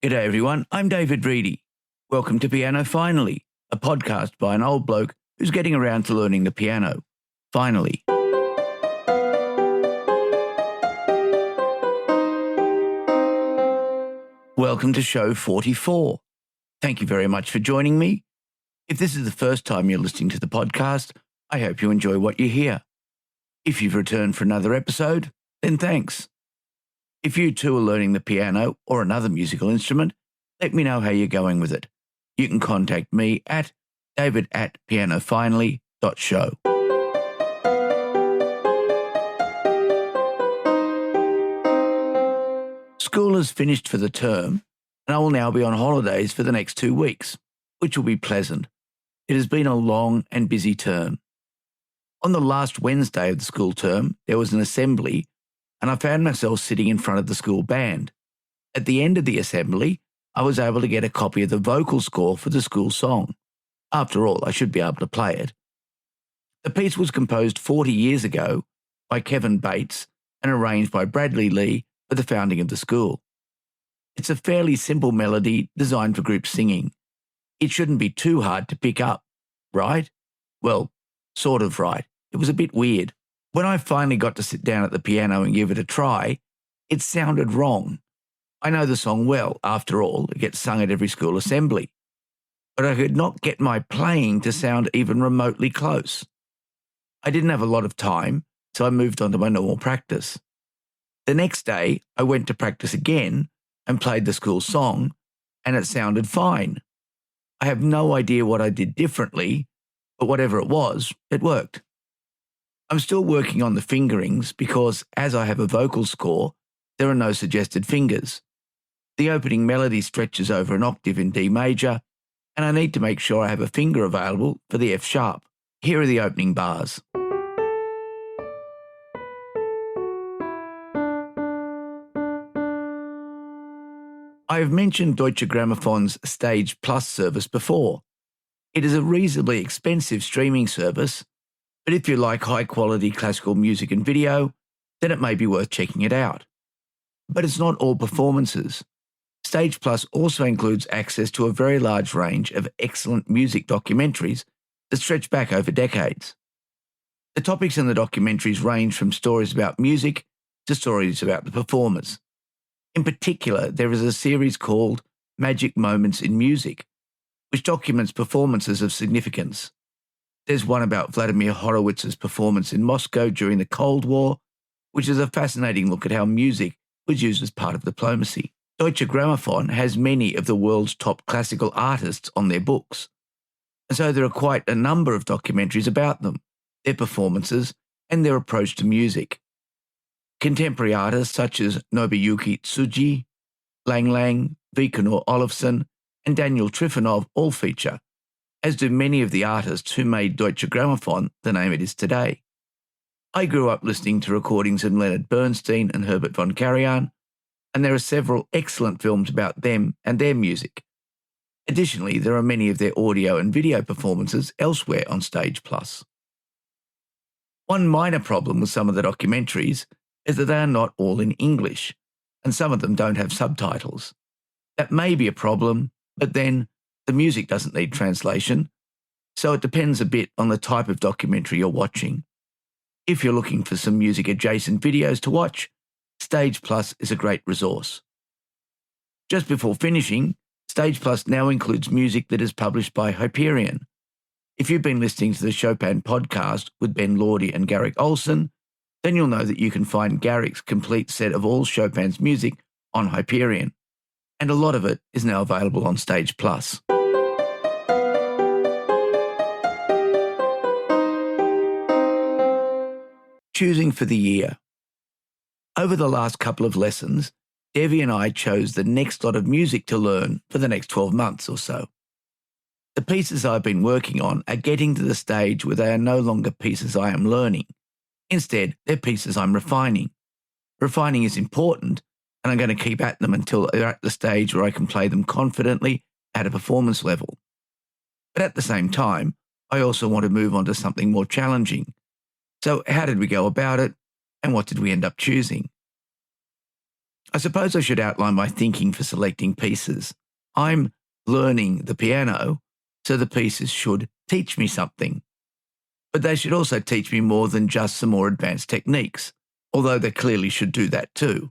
G'day everyone, I'm David Reedy. Welcome to Piano Finally, a podcast by an old bloke who's getting around to learning the piano. Finally. Welcome to show 44. Thank you very much for joining me. If this is the first time you're listening to the podcast, I hope you enjoy what you hear. If you've returned for another episode, then thanks. If you too are learning the piano or another musical instrument, let me know how you're going with it. You can contact me at david@pianofinally.show. School has finished for the term, and I will now be on holidays for the next 2 weeks, which will be pleasant. It has been a long and busy term. On the last Wednesday of the school term, there was an assembly, and I found myself sitting in front of the school band. At the end of the assembly, I was able to get a copy of the vocal score for the school song. After all, I should be able to play it. The piece was composed 40 years ago by Kevin Bates and arranged by Bradley Lee for the founding of the school. It's a fairly simple melody designed for group singing. It shouldn't be too hard to pick up, right? Well, sort of right. It was a bit weird. When I finally got to sit down at the piano and give it a try, it sounded wrong. I know the song well, after all, it gets sung at every school assembly. But I could not get my playing to sound even remotely close. I didn't have a lot of time, so I moved on to my normal practice. The next day, I went to practice again and played the school song, and it sounded fine. I have no idea what I did differently, but whatever it was, it worked. I'm still working on the fingerings because, as I have a vocal score, there are no suggested fingers. The opening melody stretches over an octave in D major, and I need to make sure I have a finger available for the F sharp. Here are the opening bars. I have mentioned Deutsche Grammophon's Stage Plus service before. It is a reasonably expensive streaming service, but if you like high-quality classical music and video, then it may be worth checking it out. But it's not all performances. Stage Plus also includes access to a very large range of excellent music documentaries that stretch back over decades. The topics in the documentaries range from stories about music to stories about the performers. In particular, there is a series called Magic Moments in Music, which documents performances of significance. There's one about Vladimir Horowitz's performance in Moscow during the Cold War, which is a fascinating look at how music was used as part of diplomacy. Deutsche Grammophon has many of the world's top classical artists on their books, and so there are quite a number of documentaries about them, their performances, and their approach to music. Contemporary artists such as Nobuyuki Tsujii, Lang Lang, Vikanor Olofsson, and Daniel Trifonov all feature, as do many of the artists who made Deutsche Grammophon the name it is today. I grew up listening to recordings of Leonard Bernstein and Herbert von Karajan, and there are several excellent films about them and their music. Additionally, there are many of their audio and video performances elsewhere on Stage Plus. One minor problem with some of the documentaries is that they are not all in English, and some of them don't have subtitles. That may be a problem, but then the music doesn't need translation, so it depends a bit on the type of documentary you're watching. If you're looking for some music-adjacent videos to watch, Stage Plus is a great resource. Just before finishing, Stage Plus now includes music that is published by Hyperion. If you've been listening to the Chopin podcast with Ben Lordy and Garrick Olson, then you'll know that you can find Garrick's complete set of all Chopin's music on Hyperion, and a lot of it is now available on Stage Plus. Choosing for the year. Over the last couple of lessons, Devi and I chose the next lot of music to learn for the next 12 months or so. The pieces I've been working on are getting to the stage where they are no longer pieces I am learning. Instead, they're pieces I'm refining. Refining is important, and I'm going to keep at them until they're at the stage where I can play them confidently at a performance level. But at the same time, I also want to move on to something more challenging. So how did we go about it, and what did we end up choosing? I suppose I should outline my thinking for selecting pieces. I'm learning the piano, so the pieces should teach me something. But they should also teach me more than just some more advanced techniques, although they clearly should do that too.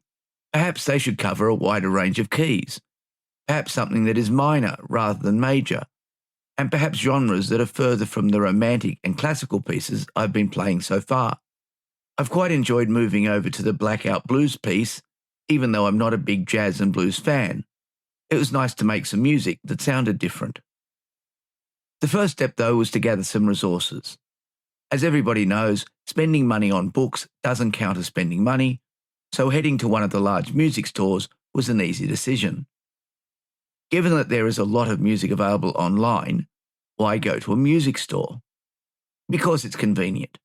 Perhaps they should cover a wider range of keys, perhaps something that is minor rather than major, and perhaps genres that are further from the romantic and classical pieces I've been playing so far. I've quite enjoyed moving over to the Blackout Blues piece, even though I'm not a big jazz and blues fan. It was nice to make some music that sounded different. The first step, though, was to gather some resources. As everybody knows, spending money on books doesn't count as spending money, so heading to one of the large music stores was an easy decision. Given that there is a lot of music available online, why go to a music store? Because it's convenient.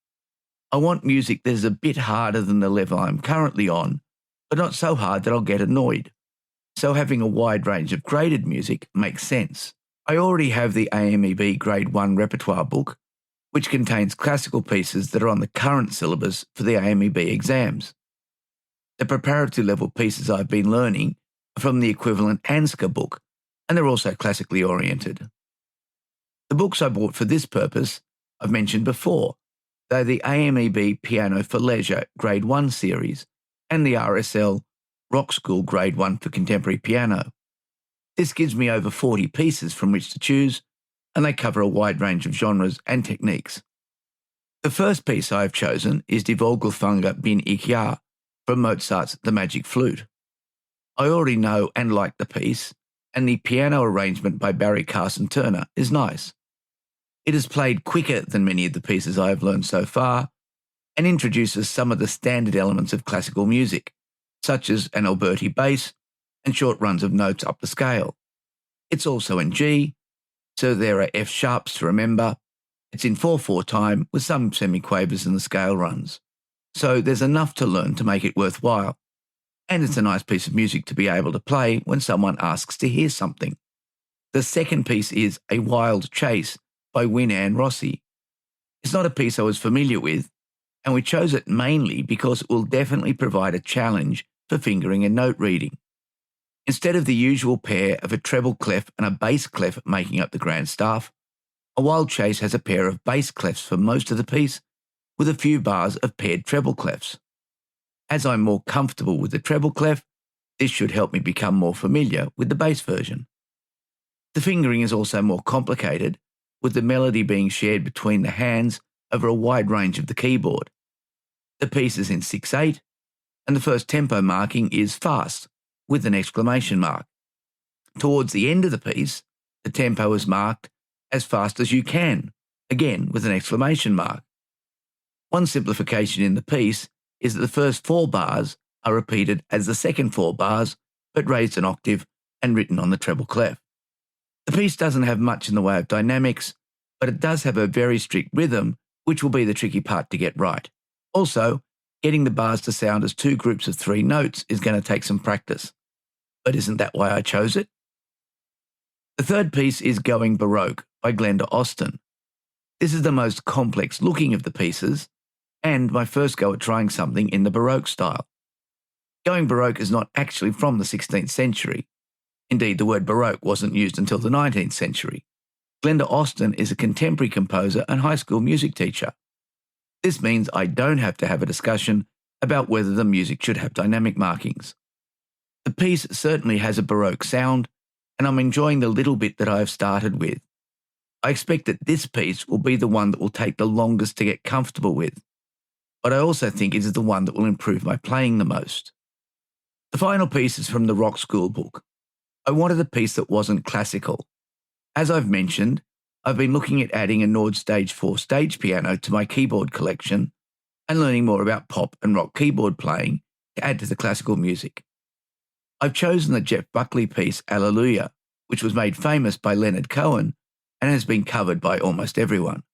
I want music that is a bit harder than the level I'm currently on, but not so hard that I'll get annoyed. So having a wide range of graded music makes sense. I already have the AMEB Grade 1 repertoire book, which contains classical pieces that are on the current syllabus for the AMEB exams. The preparatory level pieces I've been learning are from the equivalent ANSCA book, and they're also classically oriented. The books I bought for this purpose I've mentioned before. They're the AMEB Piano for Leisure Grade 1 series and the RSL Rock School Grade 1 for Contemporary Piano. This gives me over 40 pieces from which to choose, and they cover a wide range of genres and techniques. The first piece I have chosen is Die Vogelfänger bin ich ja from Mozart's The Magic Flute. I already know and like the piece, and the piano arrangement by Barry Carson Turner is nice. It is played quicker than many of the pieces I have learned so far, and introduces some of the standard elements of classical music, such as an Alberti bass and short runs of notes up the scale. It's also in G, so there are F sharps to remember. It's in 4/4 time with some semiquavers in the scale runs. So there's enough to learn to make it worthwhile. And it's a nice piece of music to be able to play when someone asks to hear something. The second piece is A Wild Chase by Win-Anne Rossi. It's not a piece I was familiar with, and we chose it mainly because it will definitely provide a challenge for fingering and note reading. Instead of the usual pair of a treble clef and a bass clef making up the grand staff, A Wild Chase has a pair of bass clefs for most of the piece, with a few bars of paired treble clefs. As I'm more comfortable with the treble clef, this should help me become more familiar with the bass version. The fingering is also more complicated, with the melody being shared between the hands over a wide range of the keyboard. The piece is in 6/8, and the first tempo marking is fast, with an exclamation mark. Towards the end of the piece, the tempo is marked as fast as you can, again with an exclamation mark. One simplification in the piece is that the first 4 bars are repeated as the second 4 bars, but raised an octave and written on the treble clef. The piece doesn't have much in the way of dynamics, but it does have a very strict rhythm, which will be the tricky part to get right. Also, getting the bars to sound as 2 groups of 3 notes is going to take some practice. But isn't that why I chose it? The third piece is Going Baroque by Glenda Austin. This is the most complex looking of the pieces, and my first go at trying something in the Baroque style. Going Baroque is not actually from the 16th century. Indeed, the word Baroque wasn't used until the 19th century. Glenda Austin is a contemporary composer and high school music teacher. This means I don't have to have a discussion about whether the music should have dynamic markings. The piece certainly has a Baroque sound, and I'm enjoying the little bit that I have started with. I expect that this piece will be the one that will take the longest to get comfortable with, but I also think it is the one that will improve my playing the most. The final piece is from the Rock School book. I wanted a piece that wasn't classical. As I've mentioned, I've been looking at adding a Nord Stage 4 stage piano to my keyboard collection and learning more about pop and rock keyboard playing to add to the classical music. I've chosen the Jeff Buckley piece Alleluia, which was made famous by Leonard Cohen and has been covered by almost everyone.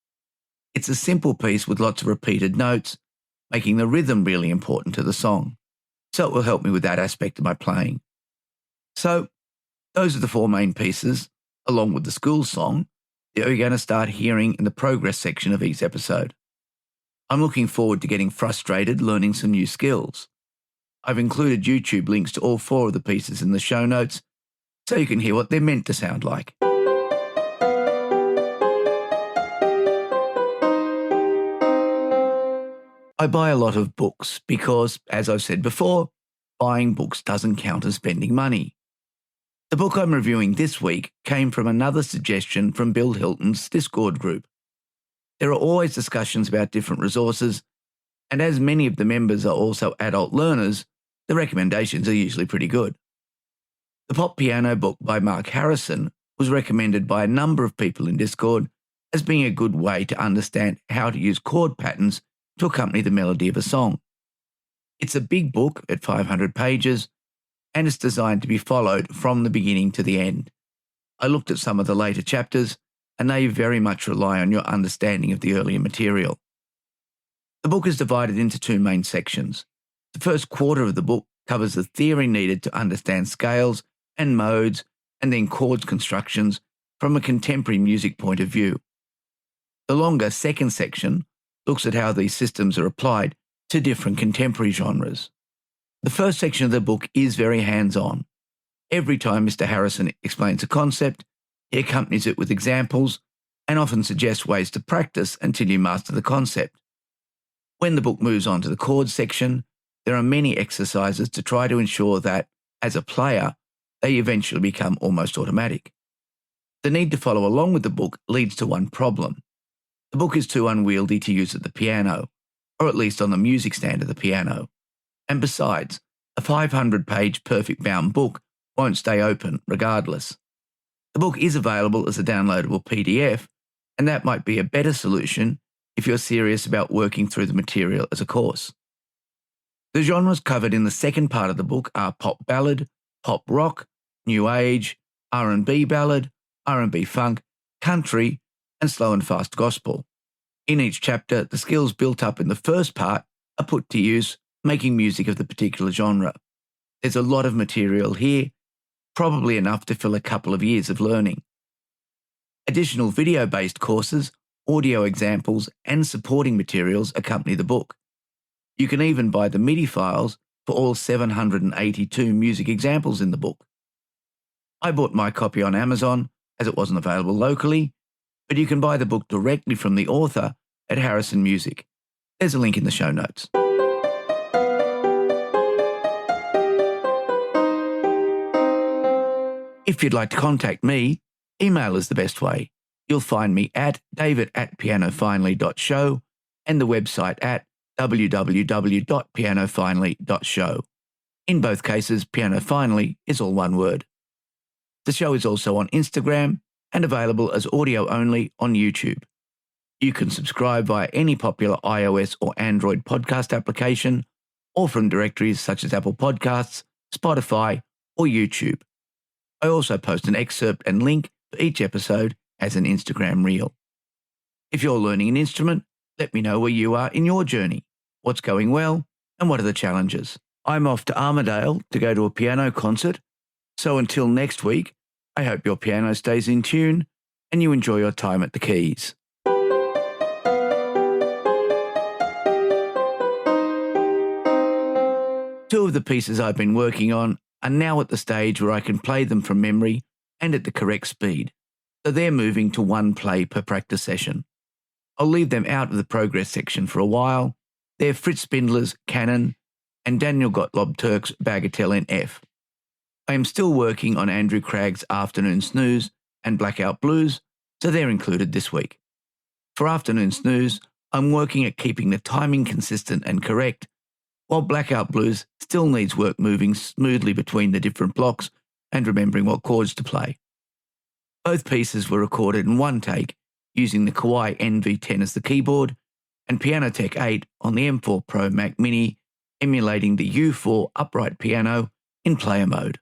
It's a simple piece with lots of repeated notes, making the rhythm really important to the song, so it will help me with that aspect of my playing. So, those are the 4 main pieces, along with the school song, that you're going to start hearing in the progress section of each episode. I'm looking forward to getting frustrated learning some new skills. I've included YouTube links to all 4 of the pieces in the show notes so you can hear what they're meant to sound like. I buy a lot of books because, as I've said before, buying books doesn't count as spending money. The book I'm reviewing this week came from another suggestion from Bill Hilton's Discord group. There are always discussions about different resources, and as many of the members are also adult learners, the recommendations are usually pretty good. The Pop Piano book by Mark Harrison was recommended by a number of people in Discord as being a good way to understand how to use chord patterns to accompany the melody of a song. It's a big book at 500 pages, and it's designed to be followed from the beginning to the end. I looked at some of the later chapters, and they very much rely on your understanding of the earlier material. The book is divided into 2 main sections. The first quarter of the book covers the theory needed to understand scales and modes and then chords constructions from a contemporary music point of view. The longer second section looks at how these systems are applied to different contemporary genres. The first section of the book is very hands-on. Every time Mr. Harrison explains a concept, he accompanies it with examples and often suggests ways to practice until you master the concept. When the book moves on to the chords section, there are many exercises to try to ensure that, as a player, they eventually become almost automatic. The need to follow along with the book leads to one problem. The book is too unwieldy to use at the piano, or at least on the music stand of the piano. And besides, a 500-page perfect-bound book won't stay open regardless. The book is available as a downloadable PDF, and that might be a better solution if you're serious about working through the material as a course. The genres covered in the second part of the book are pop ballad, pop rock, new age, R&B ballad, R&B funk, country, and slow and fast gospel. In each chapter, the skills built up in the first part are put to use making music of the particular genre. There's a lot of material here, probably enough to fill a couple of years of learning. Additional video-based courses, audio examples, and supporting materials accompany the book. You can even buy the MIDI files for all 782 music examples in the book. I bought my copy on Amazon as it wasn't available locally, but you can buy the book directly from the author at Harrison Music. There's a link in the show notes. If you'd like to contact me, email is the best way. You'll find me at david@pianofinally.show and the website at www.pianofinally.show. In both cases, Piano Finally is all one word. The show is also on Instagram and available as audio only on YouTube. You can subscribe via any popular iOS or Android podcast application or from directories such as Apple Podcasts, Spotify, or YouTube. I also post an excerpt and link for each episode as an Instagram reel. If you're learning an instrument, let me know where you are in your journey, what's going well, and what are the challenges. I'm off to Armidale to go to a piano concert, so until next week, I hope your piano stays in tune and you enjoy your time at the keys. Two of the pieces I've been working on are now at the stage where I can play them from memory and at the correct speed, so they're moving to one play per practice session. I'll leave them out of the progress section for a while. They're Fritz Spindler's Canon and Daniel Gottlob Turk's Bagatelle in F. I am still working on Andrew Cragg's Afternoon Snooze and Blackout Blues, so they're included this week. For Afternoon Snooze, I'm working at keeping the timing consistent and correct, while Blackout Blues still needs work moving smoothly between the different blocks and remembering what chords to play. Both pieces were recorded in one take using the Kawai NV10 as the keyboard and Pianotech 8 on the M4 Pro Mac Mini, emulating the U4 upright piano in player mode.